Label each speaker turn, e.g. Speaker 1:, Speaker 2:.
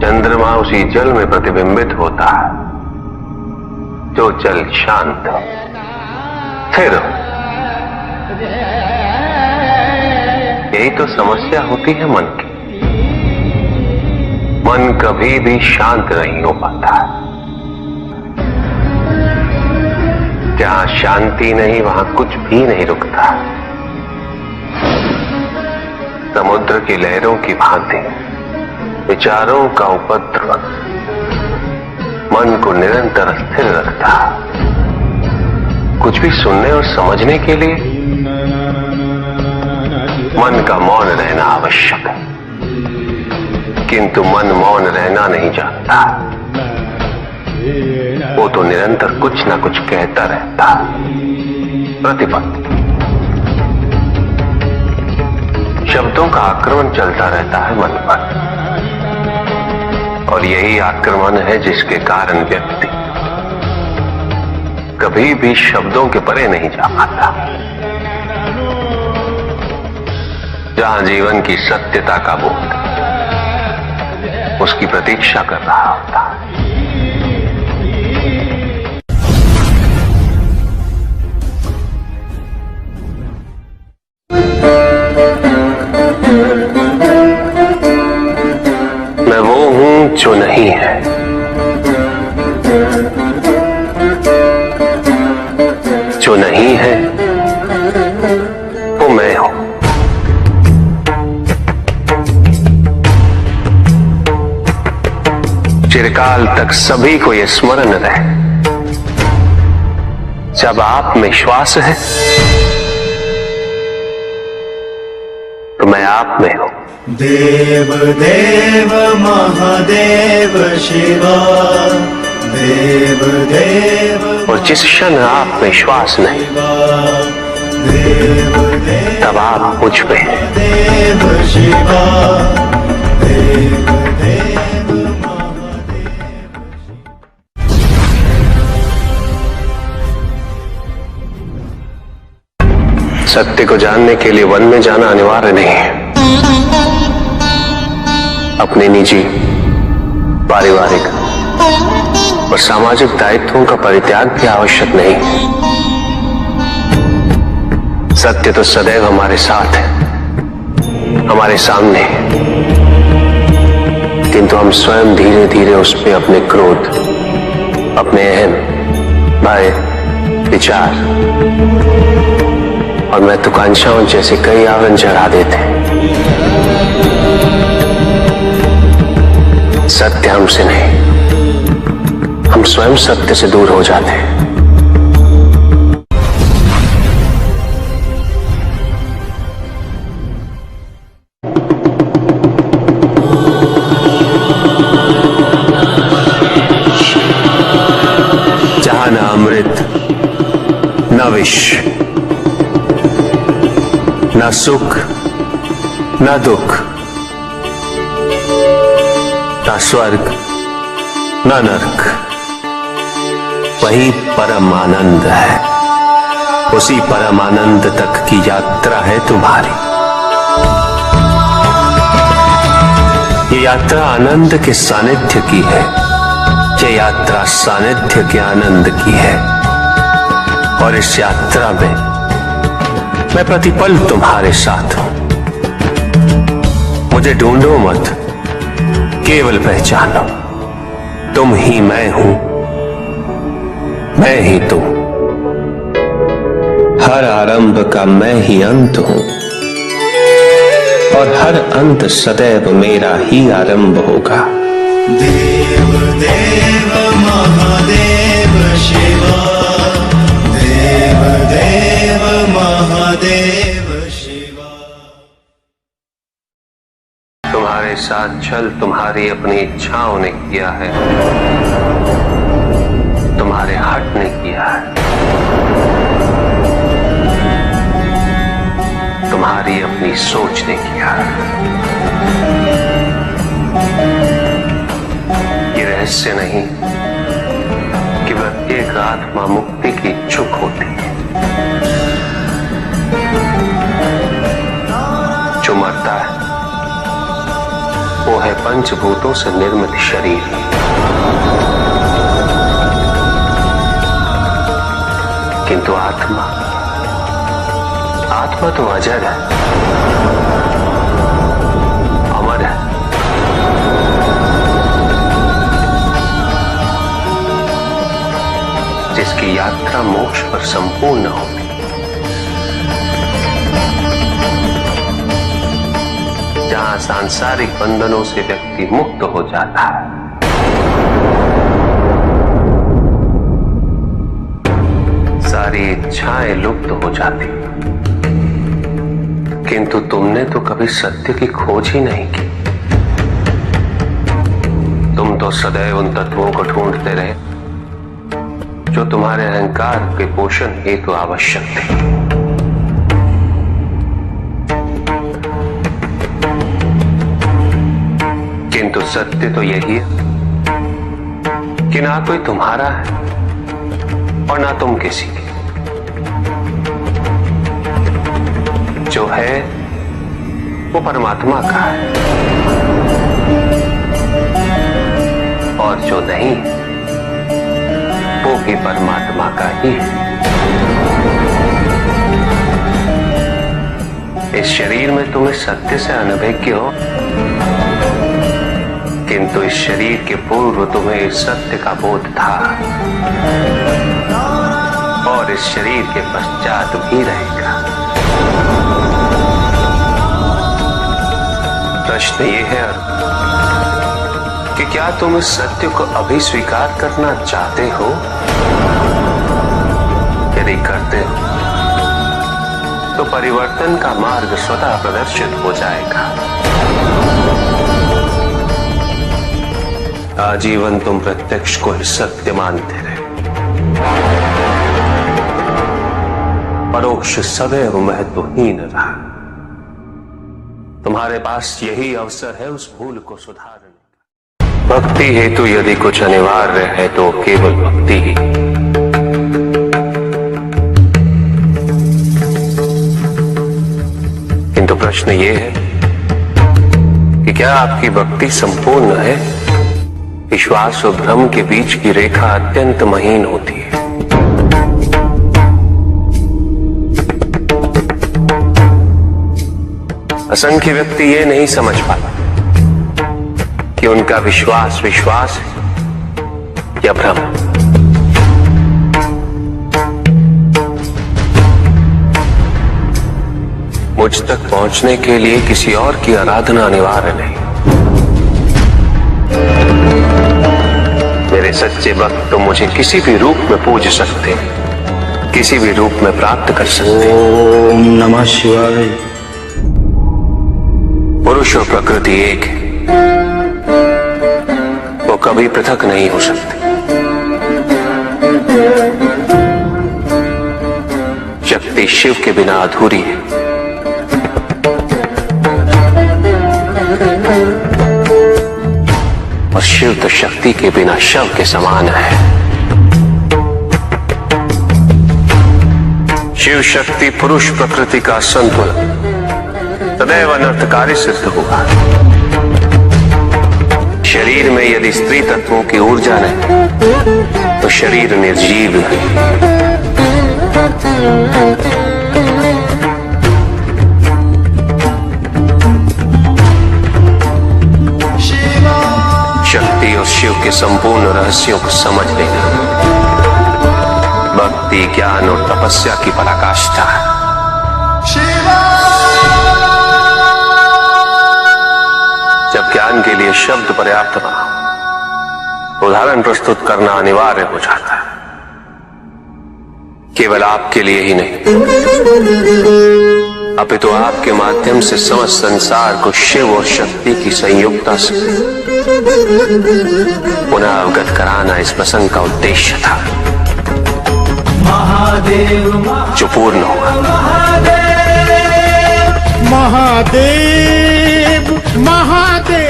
Speaker 1: चंद्रमा उसी जल में प्रतिबिंबित होता है जो जल शांत हो, स्थिर हो। यही तो समस्या होती है मन की। मन कभी भी शांत नहीं हो पाता है। जहां शांति नहीं वहां कुछ भी नहीं रुकता। समुद्र की लहरों की भांति विचारों का उपद्रव मन को निरंतर स्थिर रखता। कुछ भी सुनने और समझने के लिए मन का मौन रहना आवश्यक है, किंतु मन मौन रहना नहीं जानता। वो तो निरंतर कुछ ना कुछ कहता रहता, प्रतिपल शब्दों का आक्रमण चलता रहता है मन पर। और यही आक्रमण है जिसके कारण व्यक्ति कभी भी शब्दों के परे नहीं जा पाता। जहां जीवन की सत्यता का बोध उसकी प्रतीक्षा कर रहा होता है। मैं वो हूं जो नहीं है, जो नहीं है वो मैं हूं। चिरकाल तक सभी को यह स्मरण रहे, जब आप में श्वास है तो मैं आप में हूं।
Speaker 2: देव देव महादेव शिवा, देव देव।
Speaker 1: और जिस क्षण आप में श्वास नहीं
Speaker 2: देव देव
Speaker 1: तब आप मुझ में हैं।
Speaker 2: देव शिवा, देव देव महादेव।
Speaker 1: सत्य को जानने के लिए वन में जाना अनिवार्य नहीं है। अपने निजी, पारिवारिक और सामाजिक दायित्वों का परित्याग भी आवश्यक नहीं। सत्य तो सदैव हमारे साथ है, हमारे सामने है, किंतु हम स्वयं धीरे धीरे उस पे अपने क्रोध, अपने अहम, भय, विचार और महत्वाकांक्षाओं जैसे कई आवरण चढ़ा देते हैं। सत्य हमसे नहीं, हम स्वयं सत्य से दूर हो जाते हैं। जहां न अमृत, न विष, न सुख, न दुख, न स्वर्ग, न नरक, वही परम आनंद है। उसी परम आनंद तक की यात्रा है तुम्हारी। ये यात्रा आनंद के सानिध्य की है, ये यात्रा सानिध्य के आनंद की है। और इस यात्रा में मैं प्रतिपल तुम्हारे साथ हूं। मुझे ढूंढो मत, केवल पहचानो, तुम ही मैं हूं, मैं ही तुम। हर आरंभ का मैं ही अंत हूं और हर अंत सदैव मेरा ही आरंभ होगा।
Speaker 2: देव देव महादेव शिवा, देव देव महादेव शिवा।
Speaker 1: तुम्हारे साथ छल तुम्हारी अपनी इच्छाओं ने किया है, तुम्हारे हट ने किया है, तुम्हारी अपनी सोच ने किया है। ये रहस्य नहीं कि प्रत्येक आत्मा मुक्ति की इच्छुक होती है। जो मरता है वो है पंचभूतों से निर्मित शरीर। किंतु आत्मा तो अजर है, अमर है। जिसकी यात्रा मोक्ष पर संपूर्ण होगी। जहां सांसारिक बंधनों से व्यक्ति मुक्त हो जाता है, सारी इच्छाएं लुप्त हो जाती। किंतु तुमने तो कभी सत्य की खोज ही नहीं की। तुम तो सदैव उन तत्वों को ढूंढते रहे जो तुम्हारे अहंकार के पोषण हेतु आवश्यक थे। किंतु सत्य तो यही है कि ना कोई तुम्हारा है और ना तुम किसी के। जो है वो परमात्मा का है और जो नहीं वो भी परमात्मा का ही है। इस शरीर में तुम इस सत्य से अनभिज्ञ हो, किंतु इस शरीर के पूर्व तुम्हें इस सत्य का बोध था और इस शरीर के पश्चात भी रहेगा। प्रश्न ये है कि क्या तुम इस सत्य को अभी स्वीकार करना चाहते हो? यदि करते हो तो परिवर्तन का मार्ग स्वतः प्रदर्शित हो जाएगा। आजीवन तुम प्रत्यक्ष को ही सत्य मानते रहे, परोक्ष सदैव महत्वहीन रहा। तुम्हारे पास यही अवसर है उस भूल को सुधारने का। भक्ति हेतु यदि कुछ अनिवार्य है तो केवल भक्ति ही। किंतु प्रश्न ये है कि क्या आपकी भक्ति संपूर्ण है? विश्वास और भ्रम के बीच की रेखा अत्यंत महीन होती है। असंख्य व्यक्ति ये नहीं समझ पाते कि उनका विश्वास है या भ्रम। मुझ तक पहुंचने के लिए किसी और की आराधना अनिवार्य नहीं। मेरे सच्चे भक्त तो मुझे किसी भी रूप में पूज सकते, किसी भी रूप में प्राप्त कर सकते।
Speaker 2: ओम नमः शिवाय।
Speaker 1: पुरुष और प्रकृति एक है, वो कभी पृथक नहीं हो सकते। शक्ति शिव के बिना अधूरी है और शिव तो शक्ति के बिना शव के समान है। शिव शक्ति पुरुष प्रकृति का संतुलन सदैव अनर्थकारी सिद्ध हुआ। शरीर में यदि स्त्री तत्वों की ऊर्जा नहीं तो शरीर निर्जीव है। शक्ति और शिव के संपूर्ण रहस्यों को समझ लेना भक्ति, ज्ञान और तपस्या की पराकाष्ठा है। जब ज्ञान के लिए शब्द पर्याप्त ना हो, उदाहरण प्रस्तुत करना अनिवार्य हो जाता है। केवल आपके लिए ही नहीं, अपितु आपके माध्यम से समस्त संसार को शिव और शक्ति की संयुक्ता से पुनः अवगत कराना इस प्रसंग का उद्देश्य था, जो पूर्ण हुआ।
Speaker 3: महादेव महादेव।